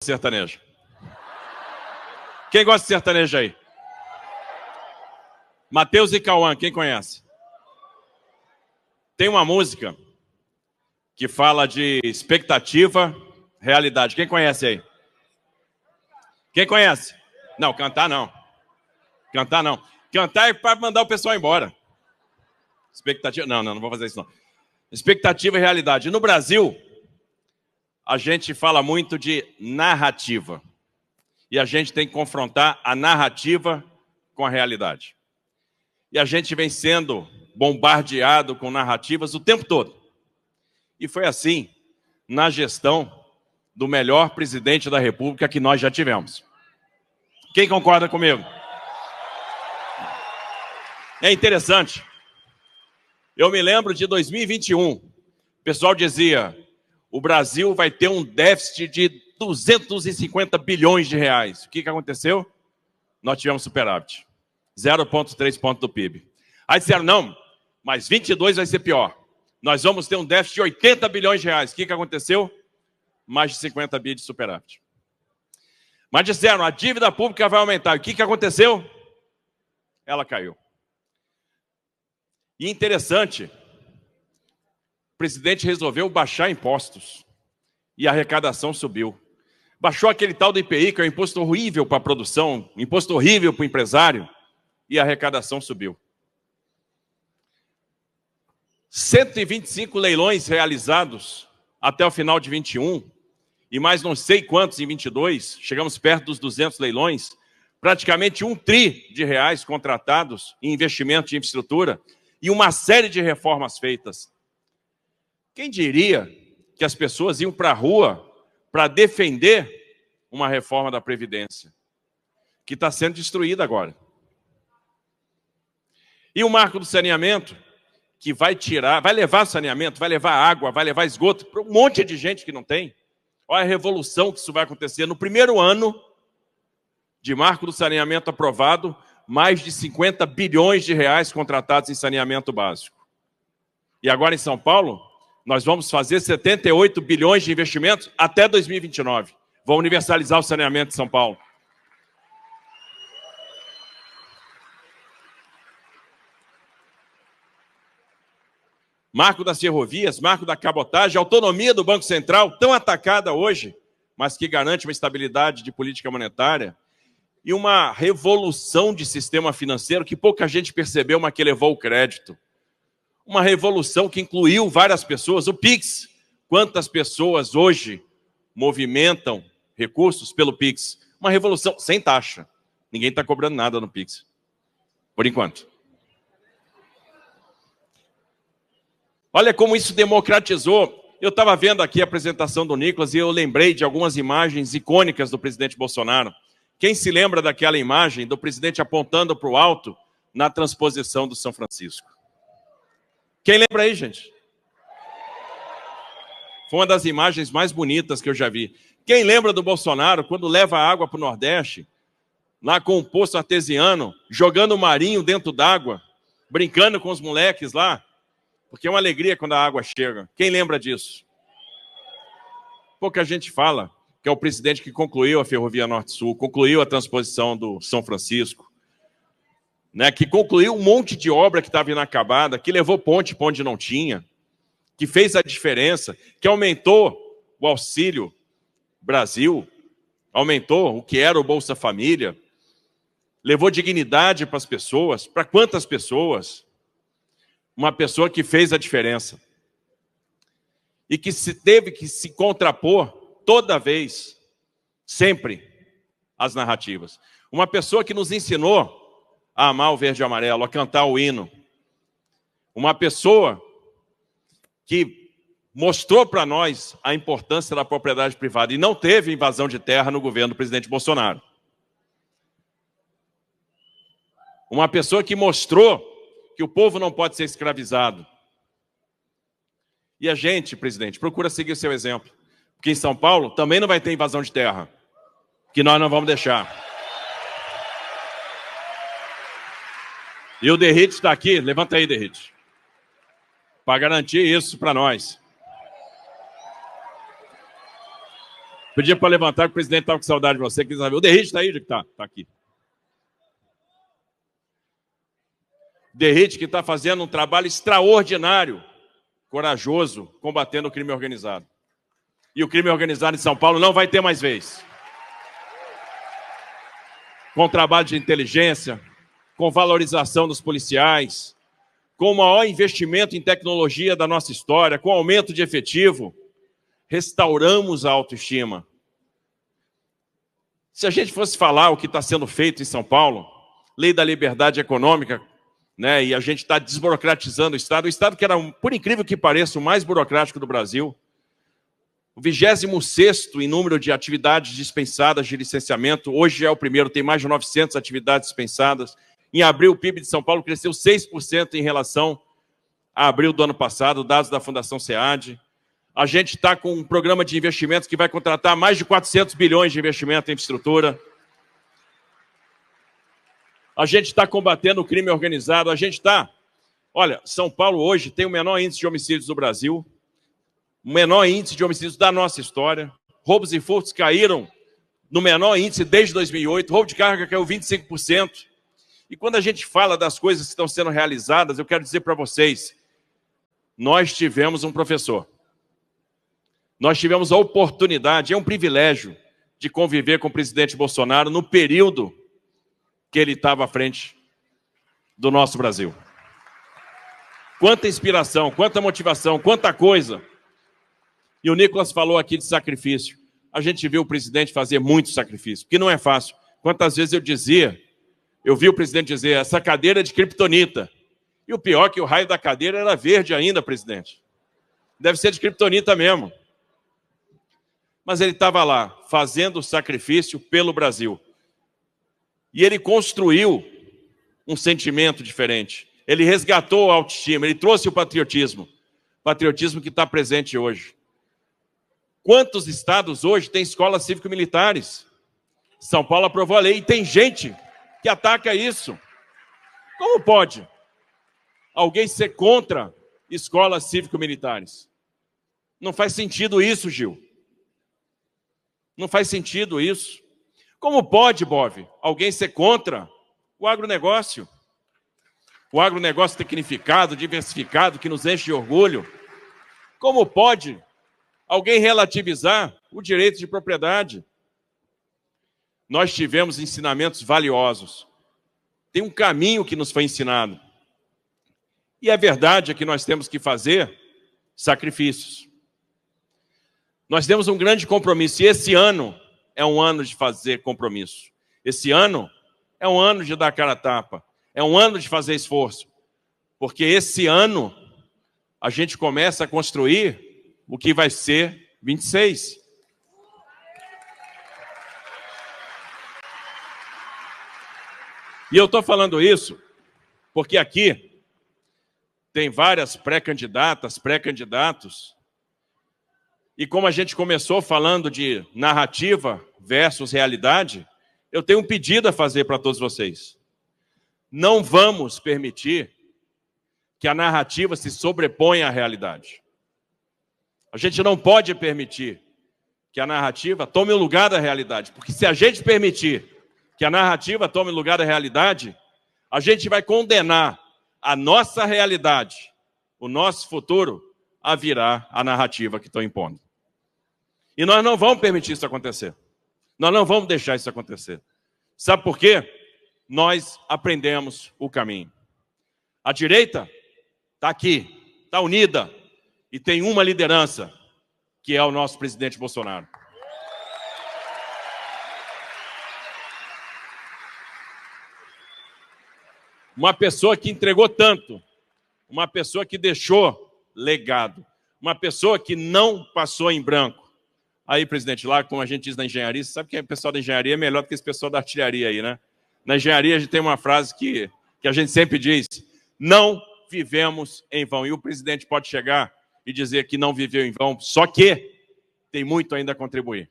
sertanejo? Quem gosta de sertanejo aí? Matheus e Cauã, quem conhece? Tem uma música que fala de expectativa, realidade. Quem conhece aí? Quem conhece? Não, cantar não. Cantar não. Cantar é para mandar o pessoal embora. Expectativa... Não vou fazer isso não. Expectativa e realidade. No Brasil, a gente fala muito de narrativa. E a gente tem que confrontar a narrativa com a realidade. E a gente vem sendo bombardeado com narrativas o tempo todo. E foi assim na gestão do melhor presidente da República que nós já tivemos. Quem concorda comigo? É interessante. Eu me lembro de 2021. O pessoal dizia, o Brasil vai ter um déficit de 250 bilhões de reais. O que aconteceu? Nós tivemos superávit. 0,3 ponto do PIB. Aí disseram, não, mas 22 vai ser pior. Nós vamos ter um déficit de 80 bilhões de reais. O que aconteceu? Mais de 50 bi de superávit. Mas disseram, a dívida pública vai aumentar. O que aconteceu? Ela caiu. E interessante, o presidente resolveu baixar impostos. E a arrecadação subiu. Baixou aquele tal do IPI, que é um imposto horrível para a produção, um imposto horrível para o empresário. E a arrecadação subiu. 125 leilões realizados até o final de 21, e mais não sei quantos em 22, chegamos perto dos 200 leilões, praticamente 1 tri de reais contratados em investimento de infraestrutura e uma série de reformas feitas. Quem diria que as pessoas iam para a rua para defender uma reforma da Previdência, que está sendo destruída agora? E o marco do saneamento, que vai levar saneamento, vai levar água, vai levar esgoto para um monte de gente que não tem. Olha a revolução que isso vai acontecer. No primeiro ano de marco do saneamento aprovado, mais de 50 bilhões de reais contratados em saneamento básico. E agora em São Paulo, nós vamos fazer 78 bilhões de investimentos até 2029. Vamos universalizar o saneamento de São Paulo. Marco das ferrovias, marco da cabotagem, autonomia do Banco Central, tão atacada hoje, mas que garante uma estabilidade de política monetária, e uma revolução de sistema financeiro que pouca gente percebeu, mas que elevou o crédito. Uma revolução que incluiu várias pessoas. O Pix, quantas pessoas hoje movimentam recursos pelo Pix? Uma revolução sem taxa. Ninguém está cobrando nada no Pix, por enquanto. Olha como isso democratizou. Eu estava vendo aqui a apresentação do Nicolas e eu lembrei de algumas imagens icônicas do presidente Bolsonaro. Quem se lembra daquela imagem do presidente apontando para o alto na transposição do São Francisco? Quem lembra aí, gente? Foi uma das imagens mais bonitas que eu já vi. Quem lembra do Bolsonaro quando leva água para o Nordeste, lá com um poço artesiano, jogando o marinho dentro d'água, brincando com os moleques lá? Porque é uma alegria quando a água chega. Quem lembra disso? Pouca gente fala que é o presidente que concluiu a Ferrovia Norte-Sul, concluiu a transposição do São Francisco, né, que concluiu um monte de obra que estava inacabada, que levou ponte para onde não tinha, que fez a diferença, que aumentou o Auxílio Brasil, aumentou o que era o Bolsa Família, levou dignidade para as pessoas. Para quantas pessoas? Uma pessoa que fez a diferença e que teve que se contrapor toda vez, sempre, às narrativas. Uma pessoa que nos ensinou a amar o verde e amarelo, a cantar o hino. Uma pessoa que mostrou para nós a importância da propriedade privada e não teve invasão de terra no governo do presidente Bolsonaro. Uma pessoa que mostrou que o povo não pode ser escravizado. E a gente, presidente, procura seguir o seu exemplo. Porque em São Paulo também não vai ter invasão de terra, que nós não vamos deixar. E o Derrite está aqui, levanta aí, Derrite, para garantir isso para nós. Pedi para levantar, que o presidente estava com saudade de você. Quis saber. O Derrite está aí? Está aqui. Derrite que está fazendo um trabalho extraordinário, corajoso, combatendo o crime organizado. E o crime organizado em São Paulo não vai ter mais vez. Com trabalho de inteligência, com valorização dos policiais, com o maior investimento em tecnologia da nossa história, com aumento de efetivo, restauramos a autoestima. Se a gente fosse falar o que está sendo feito em São Paulo, lei da liberdade econômica, né, e a gente está desburocratizando o Estado que era, por incrível que pareça, o mais burocrático do Brasil, o 26º em número de atividades dispensadas de licenciamento, hoje é o primeiro, tem mais de 900 atividades dispensadas. Em abril, o PIB de São Paulo cresceu 6% em relação a abril do ano passado, dados da Fundação SEAD. A gente está com um programa de investimentos que vai contratar mais de 400 bilhões de investimento em infraestrutura. A gente está combatendo o crime organizado. A gente está... Olha, São Paulo hoje tem o menor índice de homicídios do Brasil, o menor índice de homicídios da nossa história. Roubos e furtos caíram no menor índice desde 2008. Roubo de carga caiu 25%. E quando a gente fala das coisas que estão sendo realizadas, eu quero dizer para vocês, nós tivemos um professor. Nós tivemos a oportunidade, é um privilégio, de conviver com o presidente Bolsonaro no período que ele estava à frente do nosso Brasil. Quanta inspiração, quanta motivação, quanta coisa. E o Nicolas falou aqui de sacrifício. A gente viu o presidente fazer muito sacrifício, que não é fácil. Quantas vezes eu vi o presidente dizer, essa cadeira é de criptonita. E o pior é que o raio da cadeira era verde ainda, presidente. Deve ser de criptonita mesmo. Mas ele estava lá, fazendo o sacrifício pelo Brasil. E ele construiu um sentimento diferente. Ele resgatou a autoestima, ele trouxe o patriotismo. Patriotismo que está presente hoje. Quantos estados hoje têm escolas cívico-militares? São Paulo aprovou a lei e tem gente que ataca isso. Como pode alguém ser contra escolas cívico-militares? Não faz sentido isso, Gil. Não faz sentido isso. Como pode, Bove, alguém ser contra o agronegócio? O agronegócio tecnificado, diversificado, que nos enche de orgulho. Como pode alguém relativizar o direito de propriedade? Nós tivemos ensinamentos valiosos. Tem um caminho que nos foi ensinado. E a verdade é que nós temos que fazer sacrifícios. Nós temos um grande compromisso. E esse ano é um ano de fazer compromisso. Esse ano é um ano de dar cara a tapa. É um ano de fazer esforço. Porque esse ano a gente começa a construir o que vai ser 26. E eu estou falando isso porque aqui tem várias pré-candidatas, pré-candidatos. E como a gente começou falando de narrativa versus realidade, eu tenho um pedido a fazer para todos vocês. Não vamos permitir que a narrativa se sobreponha à realidade. A gente não pode permitir que a narrativa tome o lugar da realidade, porque se a gente permitir que a narrativa tome o lugar da realidade, a gente vai condenar a nossa realidade, o nosso futuro, a virar a narrativa que estão impondo. E nós não vamos permitir isso acontecer. Nós não vamos deixar isso acontecer. Sabe por quê? Nós aprendemos o caminho. A direita está aqui, está unida, e tem uma liderança, que é o nosso presidente Bolsonaro. Uma pessoa que entregou tanto, uma pessoa que deixou legado, uma pessoa que não passou em branco. Aí, presidente, lá, como a gente diz na engenharia, você sabe que o pessoal da engenharia é melhor do que esse pessoal da artilharia aí, né? Na engenharia a gente tem uma frase que a gente sempre diz, não vivemos em vão. E o presidente pode chegar e dizer que não viveu em vão, só que tem muito ainda a contribuir.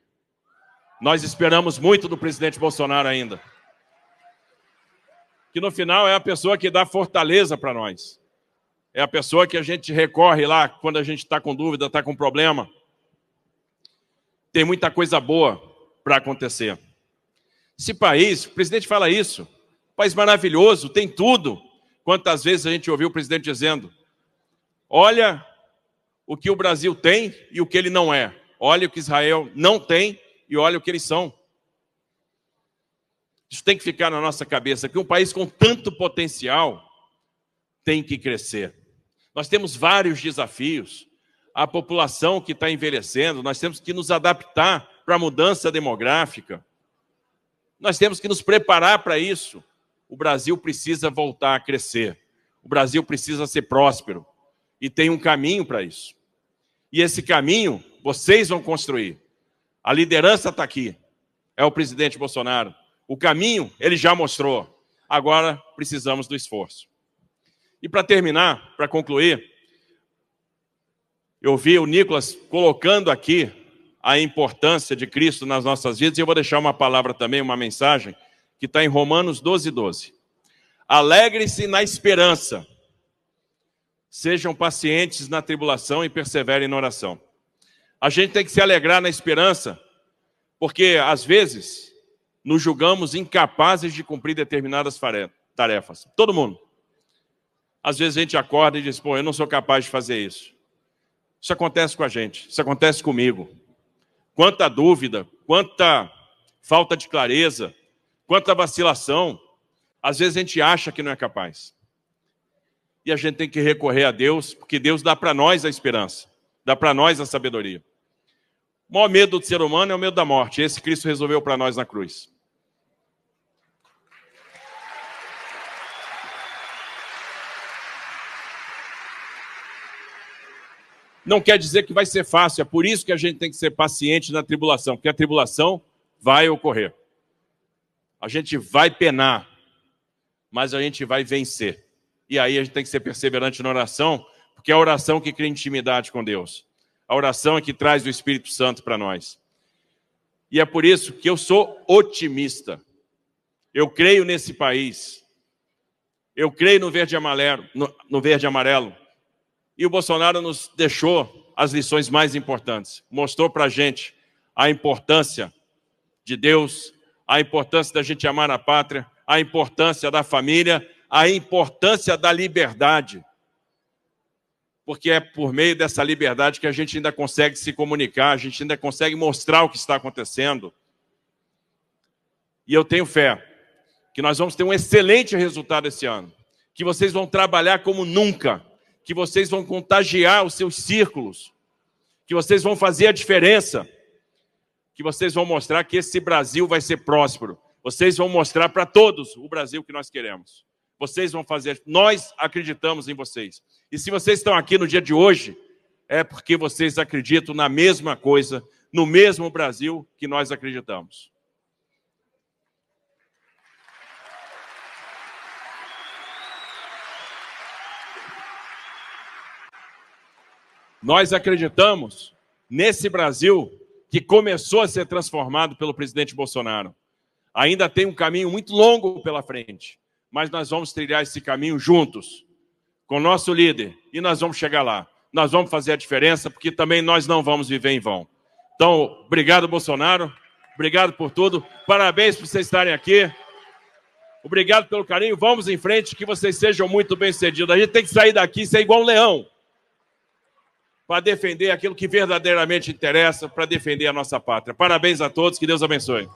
Nós esperamos muito do presidente Bolsonaro ainda. Que no final é a pessoa que dá fortaleza para nós. É a pessoa que a gente recorre lá quando a gente está com dúvida, está com problema. Tem muita coisa boa para acontecer. Esse país, o presidente fala isso, país maravilhoso, tem tudo. Quantas vezes a gente ouviu o presidente dizendo, olha o que o Brasil tem e o que ele não é. Olha o que Israel não tem e olha o que eles são. Isso tem que ficar na nossa cabeça, que um país com tanto potencial tem que crescer. Nós temos vários desafios. A população que está envelhecendo, nós temos que nos adaptar para a mudança demográfica. Nós temos que nos preparar para isso. O Brasil precisa voltar a crescer. O Brasil precisa ser próspero. E tem um caminho para isso. E esse caminho, vocês vão construir. A liderança está aqui. É o presidente Bolsonaro. O caminho, ele já mostrou. Agora, precisamos do esforço. E para terminar, para concluir, eu vi o Nicolas colocando aqui a importância de Cristo nas nossas vidas, e eu vou deixar uma palavra também, uma mensagem, que está em Romanos 12:12. Alegre-se na esperança, sejam pacientes na tribulação e perseverem na oração. A gente tem que se alegrar na esperança, porque às vezes nos julgamos incapazes de cumprir determinadas tarefas. Todo mundo. Às vezes a gente acorda e diz, pô, eu não sou capaz de fazer isso. Isso acontece com a gente, isso acontece comigo. Quanta dúvida, quanta falta de clareza, quanta vacilação. Às vezes a gente acha que não é capaz. E a gente tem que recorrer a Deus, porque Deus dá para nós a esperança, dá para nós a sabedoria. O maior medo do ser humano é o medo da morte. Esse Cristo resolveu para nós na cruz. Não quer dizer que vai ser fácil, é por isso que a gente tem que ser paciente na tribulação, porque a tribulação vai ocorrer. A gente vai penar, mas a gente vai vencer. E aí a gente tem que ser perseverante na oração, porque é a oração que cria intimidade com Deus. A oração é que traz o Espírito Santo para nós. E é por isso que eu sou otimista. Eu creio nesse país. Eu creio no verde e amarelo. E o Bolsonaro nos deixou as lições mais importantes. Mostrou para a gente a importância de Deus, a importância da gente amar a pátria, a importância da família, a importância da liberdade. Porque é por meio dessa liberdade que a gente ainda consegue se comunicar, a gente ainda consegue mostrar o que está acontecendo. E eu tenho fé que nós vamos ter um excelente resultado esse ano, que vocês vão trabalhar como nunca, que vocês vão contagiar os seus círculos, que vocês vão fazer a diferença, que vocês vão mostrar que esse Brasil vai ser próspero. Vocês vão mostrar para todos o Brasil que nós queremos. Vocês vão fazer, nós acreditamos em vocês. E se vocês estão aqui no dia de hoje, é porque vocês acreditam na mesma coisa, no mesmo Brasil que nós acreditamos. Nós acreditamos nesse Brasil que começou a ser transformado pelo presidente Bolsonaro. Ainda tem um caminho muito longo pela frente, mas nós vamos trilhar esse caminho juntos, com o nosso líder, e nós vamos chegar lá. Nós vamos fazer a diferença, porque também nós não vamos viver em vão. Então, obrigado, Bolsonaro. Obrigado por tudo. Parabéns por vocês estarem aqui. Obrigado pelo carinho. Vamos em frente, que vocês sejam muito bem-sucedidos. A gente tem que sair daqui e ser igual um leão, para defender aquilo que verdadeiramente interessa, para defender a nossa pátria. Parabéns a todos, que Deus abençoe.